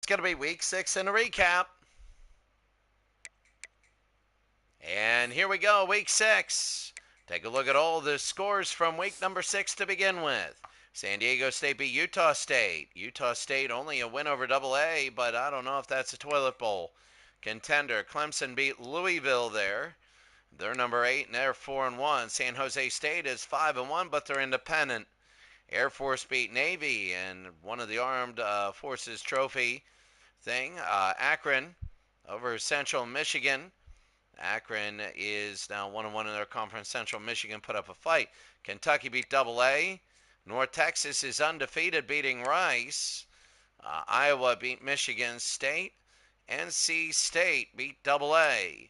going to be week 6 in a recap. And here we go, week 6. Take a look at all the scores from week number 6 to begin with. San Diego State beat Utah State. Utah State only a win over AA, but I don't know if that's a toilet bowl contender. Clemson beat Louisville there. They're number 8 and they're 4-1. San Jose State is 5-1, but they're independent. Air Force beat Navy in one of the Armed Forces Trophy thing. Akron over Central Michigan. Akron is now 1-1 in their conference. Central Michigan put up a fight. Kentucky beat AA. North Texas is undefeated, beating Rice. Iowa beat Michigan State. NC State beat AA.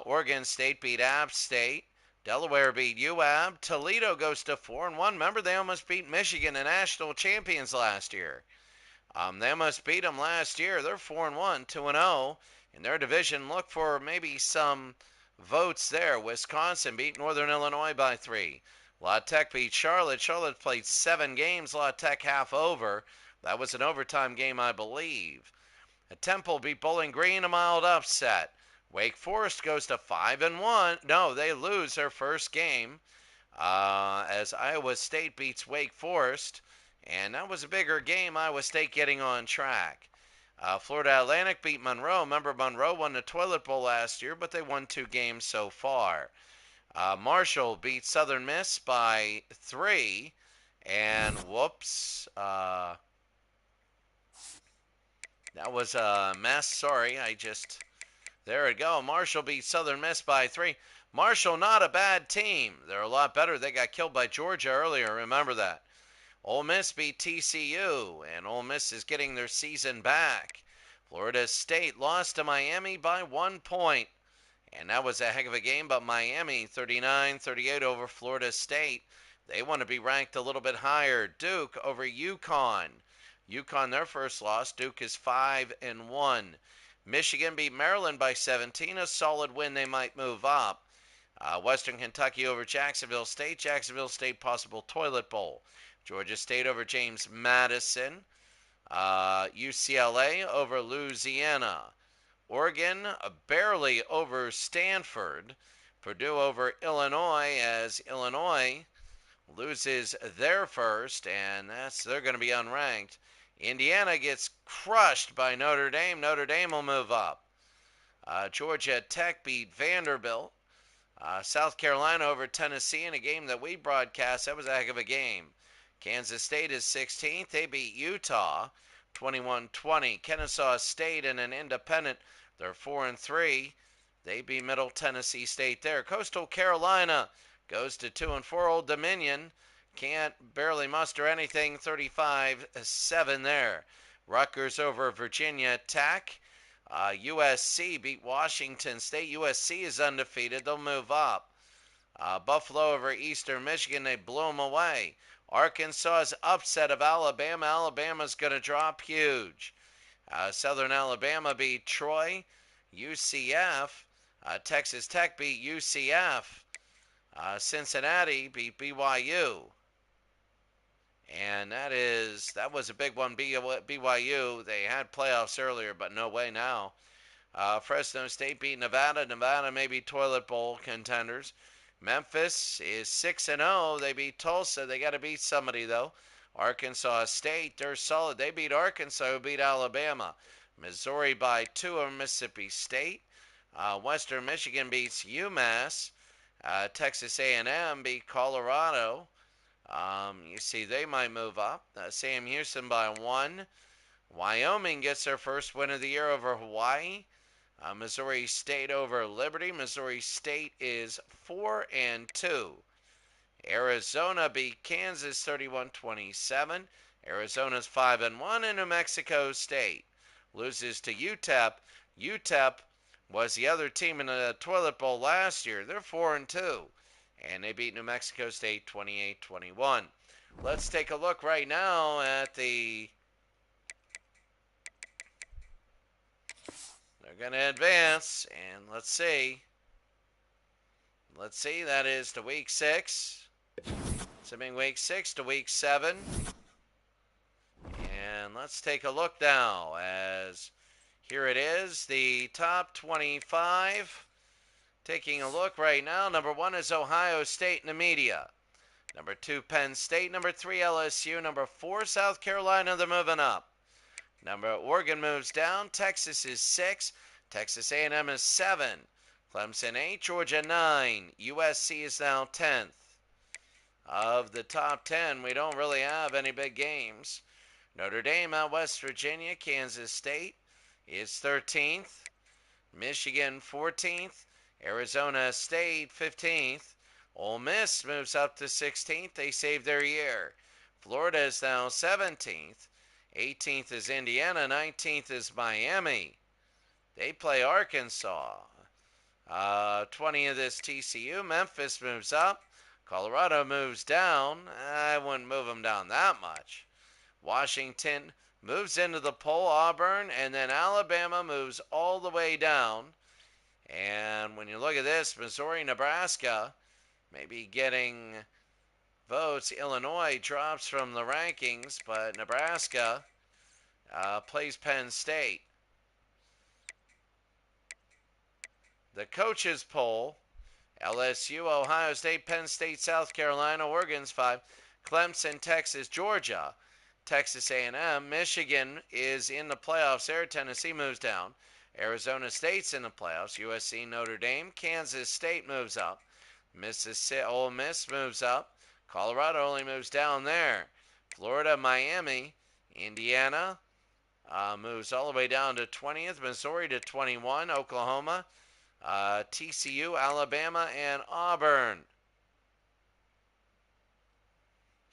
Oregon State beat App State. Delaware beat UAB. Toledo goes to 4-1. Remember, they almost beat Michigan, the national champions, last year. They almost beat them last year. They're 4-1, 2-0 in their division. Look for maybe some votes there. Wisconsin beat Northern Illinois by 3. La Tech beat Charlotte. Charlotte played 7 games. La Tech half over. That was an overtime game, I believe. Temple beat Bowling Green, a mild upset. Wake Forest goes to 5-1. No, they lose their first game as Iowa State beats Wake Forest. And that was a bigger game, Iowa State getting on track. Florida Atlantic beat Monroe. Remember, Monroe won the Toilet Bowl last year, but they won 2 games so far. Marshall beat Southern Miss by 3. And whoops. That was a mess. Sorry, there we go. Marshall beat Southern Miss by 3. Marshall, not a bad team. They're a lot better. They got killed by Georgia earlier. Remember that. Ole Miss beat TCU, and Ole Miss is getting their season back. Florida State lost to Miami by 1 point, and that was a heck of a game, but Miami 39-38 over Florida State. They want to be ranked a little bit higher. Duke over UConn. UConn, their first loss. Duke is 5-1. Michigan beat Maryland by 17, a solid win. They might move up. Western Kentucky over Jacksonville State. Jacksonville State possible toilet bowl. Georgia State over James Madison. UCLA over Louisiana. Oregon barely over Stanford. Purdue over Illinois as Illinois loses their first, and they're going to be unranked. Indiana gets crushed by Notre Dame. Notre Dame will move up. Georgia Tech beat Vanderbilt. South Carolina over Tennessee in a game that we broadcast. That was a heck of a game. Kansas State is 16th. They beat Utah 21-20. Kennesaw State in an independent. They're 4-3. They beat Middle Tennessee State there. Coastal Carolina goes to 2-4. Old Dominion can't barely muster anything. 35-7 there. Rutgers over Virginia Tech. USC beat Washington State. USC is undefeated. They'll move up. Buffalo over Eastern Michigan. They blew them away. Arkansas's upset of Alabama. Alabama's going to drop huge. Southern Alabama beat Troy. UCF. Texas Tech beat UCF. Cincinnati beat BYU. And that was a big one. BYU, they had playoffs earlier, but no way now. Fresno State beat Nevada. Nevada may be toilet bowl contenders. Memphis is 6-0. They beat Tulsa. They got to beat somebody, though. Arkansas State, they're solid. They beat Arkansas, who beat Alabama. Missouri by 2 over Mississippi State. Western Michigan beats UMass. Texas A&M beat Colorado. You see, they might move up. Sam Houston by 1. Wyoming gets their first win of the year over Hawaii. Missouri State over Liberty. Missouri State is 4-2. Arizona beat Kansas 31-27. Arizona's 5-1. And New Mexico State loses to UTEP. UTEP was the other team in the toilet bowl last year. They're 4-2. And they beat New Mexico State 28-21. Let's take a look right now at the... They're going to advance, and let's see. That is to week 6. Assuming week 6 to week 7. And let's take a look now as here it is, the top 25. Taking a look right now, number 1 is Ohio State in the media. Number 2, Penn State. Number 3, LSU. Number 4, South Carolina. They're moving up. Oregon moves down. Texas is 6. Texas A&M is 7. Clemson 8. Georgia 9. USC is now 10th. Of the top 10, we don't really have any big games. Notre Dame at West Virginia. Kansas State is 13th. Michigan 14th. Arizona State 15th. Ole Miss moves up to 16th. They saved their year. Florida is now 17th. 18th is Indiana. 19th is Miami. They play Arkansas. 20th is TCU. Memphis moves up. Colorado moves down. I wouldn't move them down that much. Washington moves into the poll. Auburn, and then Alabama moves all the way down. And when you look at this, Missouri, Nebraska, maybe getting votes. Illinois drops from the rankings, but Nebraska plays Penn State. The coaches poll, LSU, Ohio State, Penn State, South Carolina, Oregon's 5, Clemson, Texas, Georgia, Texas A&M, Michigan is in the playoffs there. Tennessee moves down. Arizona State's in the playoffs. USC, Notre Dame, Kansas State moves up. Mississippi, Ole Miss moves up. Colorado only moves down there. Florida, Miami, Indiana moves all the way down to 20th. Missouri to 21. Oklahoma, TCU, Alabama, and Auburn.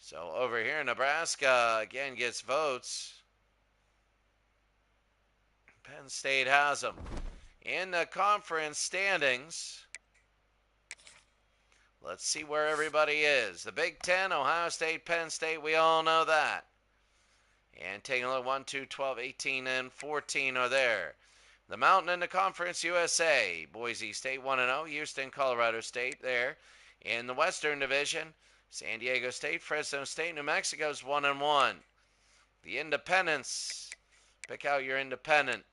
So over here, Nebraska again gets votes. Penn State has them. In the conference standings, let's see where everybody is. The Big Ten, Ohio State, Penn State, we all know that. And taking a look, 1, 2, 12, 18, and 14 are there. The Mountain in the Conference USA, Boise State 1-0, Houston, Colorado State there. In the Western Division, San Diego State, Fresno State, New Mexico's 1-1. The Independents, pick out your independent.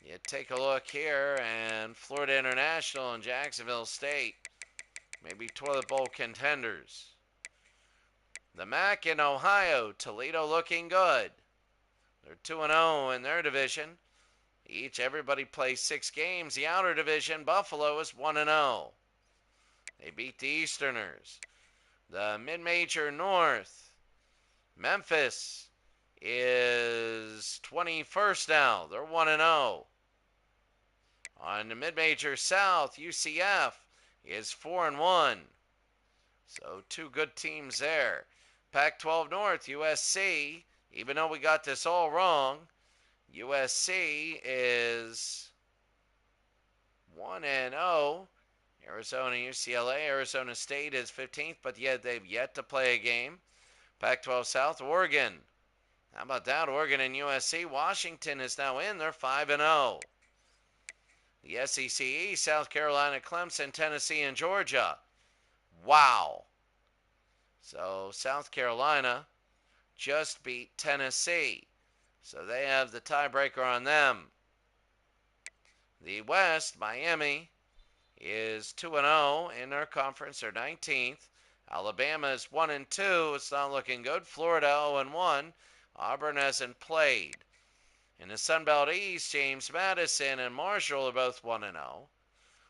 You take a look here, and Florida International and Jacksonville State, maybe toilet bowl contenders. The MAC in Ohio, Toledo looking good. They're 2-0 in their division. Everybody plays 6 games. The outer division, Buffalo is 1-0. They beat the Easterners. The mid-major North, Memphis is 21st now. They're 1-0. On the mid-major South, UCF is 4-1. So 2 good teams there. Pac-12 North, USC, even though we got this all wrong, USC is 1-0. Arizona, UCLA, Arizona State is 15th, but yet they've yet to play a game. Pac-12 South, Oregon. How about that? Oregon and USC. Washington is now in. They're 5-0. The SEC East, South Carolina, Clemson, Tennessee, and Georgia. Wow. So South Carolina just beat Tennessee. So they have the tiebreaker on them. The West, Miami, is 2-0 in their conference. They're 19th. Alabama is 1-2. It's not looking good. Florida 0-1. Auburn hasn't played. In the Sun Belt East, James Madison and Marshall are both 1-0.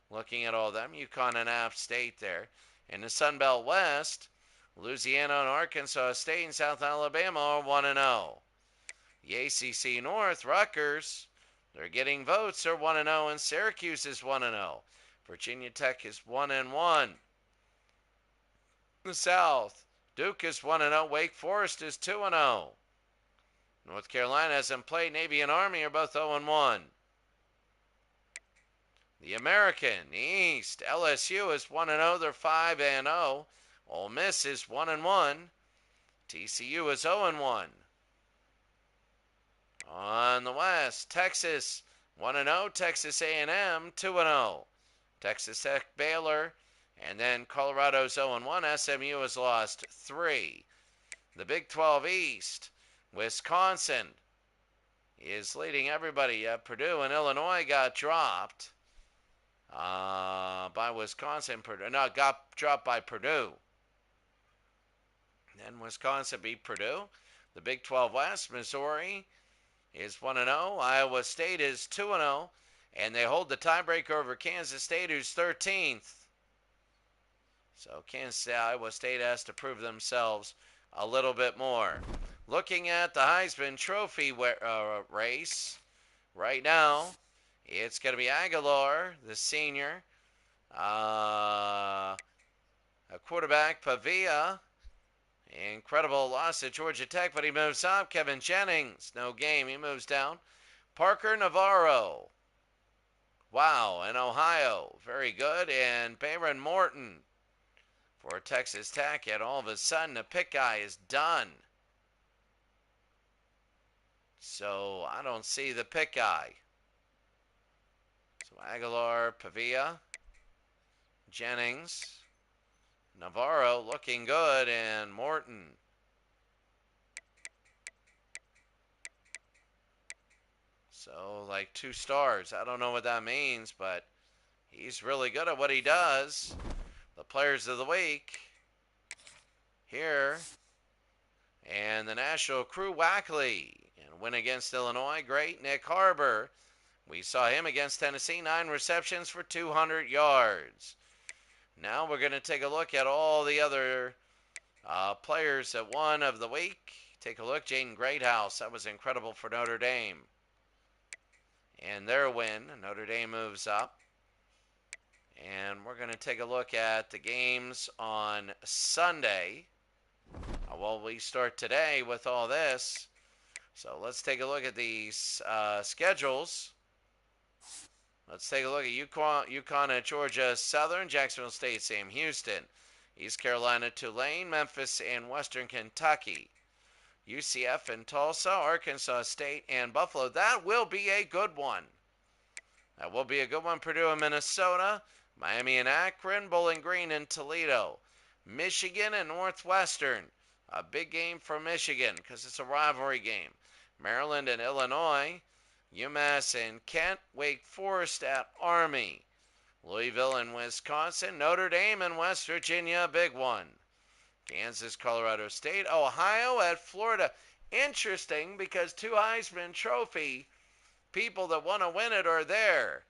Looking at all of them, UConn and App State there. In the Sun Belt West, Louisiana and Arkansas State and South Alabama are 1-0. The ACC North, Rutgers, they're getting votes. They're 1-0, and Syracuse is 1-0. Virginia Tech is 1-1. The South, Duke is 1-0. Wake Forest is 2-0. North Carolina hasn't played. Navy and Army are both 0-1. The American, the East, LSU is 1-0. They're 5-0. Ole Miss is 1-1. TCU is 0-1. On the West, Texas 1-0. Texas A&M 2-0. Texas Tech, Baylor And then Colorado's 0-1. SMU has lost 3. The Big 12 East, Wisconsin is leading everybody. Purdue and Illinois got dropped by Wisconsin. No, got dropped by Purdue. Then Wisconsin beat Purdue. The Big 12 West, Missouri is 1-0. Iowa State is 2-0. And they hold the tiebreaker over Kansas State, who's 13th. So Kansas State, Iowa State has to prove themselves a little bit more. Looking at the Heisman Trophy race right now, it's going to be Aguilar, the senior, a quarterback, Pavia. Incredible loss at Georgia Tech, but he moves up. Kevin Jennings, no game, he moves down. Parker Navarro, wow, in Ohio, very good. And Bayron Morton for Texas Tech, and all of a sudden the pick guy is done. So I don't see the pick guy. So Aguilar, Pavia, Jennings, Navarro looking good, and Morton. So like 2 stars. I don't know what that means, but he's really good at what he does. The players of the week here. And the National Crew, Wackley. And win against Illinois, great. Nick Harbor, we saw him against Tennessee, 9 receptions for 200 yards. Now we're going to take a look at all the other players that won of the week. Take a look. Jaden Greathouse, that was incredible for Notre Dame. And their win, Notre Dame moves up. And we're going to take a look at the games on Sunday. Well, we start today with all this. So let's take a look at these schedules. Let's take a look at UConn at Georgia Southern, Jacksonville State, Sam Houston, East Carolina, Tulane, Memphis, and Western Kentucky, UCF and Tulsa, Arkansas State, and Buffalo. That will be a good one. That will be a good one. Purdue and Minnesota, Miami and Akron, Bowling Green and Toledo, Michigan and Northwestern. A big game for Michigan because it's a rivalry game. Maryland and Illinois, UMass and Kent, Wake Forest at Army, Louisville and Wisconsin, Notre Dame and West Virginia, big one. Kansas, Colorado State, Ohio at Florida. Interesting because 2 Heisman Trophy people that want to win it are there.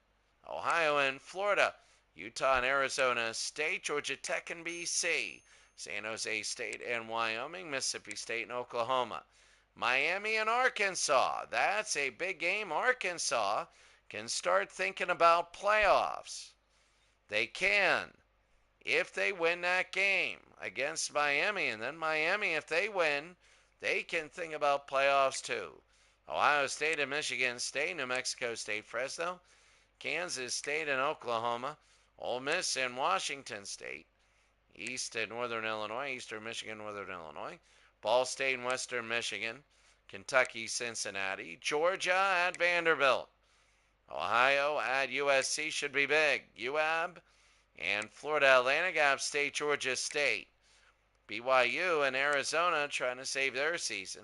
Ohio and Florida, Utah and Arizona State, Georgia Tech and BC, San Jose State and Wyoming, Mississippi State and Oklahoma, Miami and Arkansas. That's a big game. Arkansas can start thinking about playoffs. They can if they win that game against Miami. And then Miami, if they win, they can think about playoffs too. Ohio State and Michigan State, New Mexico State, Fresno, Kansas State and Oklahoma, Ole Miss and Washington State, East and Northern Illinois, Eastern Michigan, Northern Illinois, Ball State and Western Michigan, Kentucky, Cincinnati, Georgia at Vanderbilt, Ohio at USC should be big, UAB and Florida Atlantic, App State, Georgia State, BYU and Arizona trying to save their season,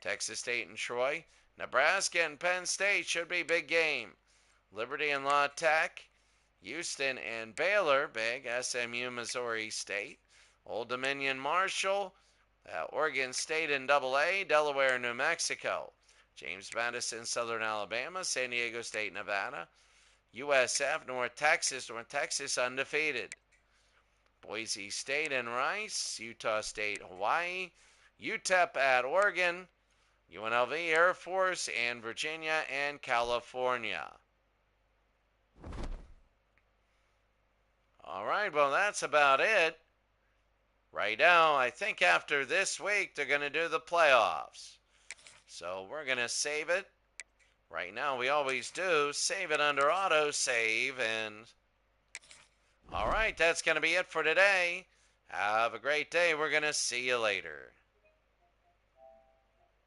Texas State and Troy, Nebraska and Penn State should be big game, Liberty and La Tech, Houston and Baylor, big. SMU, Missouri State, Old Dominion, Marshall, Oregon State and AA, Delaware, New Mexico, James Madison, Southern Alabama, San Diego State, Nevada, USF, North Texas undefeated, Boise State and Rice, Utah State, Hawaii, UTEP at Oregon, UNLV, Air Force, and Virginia and California. All right, well, that's about it. Right now, I think after this week, they're going to do the playoffs. So we're going to save it. Right now, we always do. Save it under auto save. And all right, that's going to be it for today. Have a great day. We're going to see you later.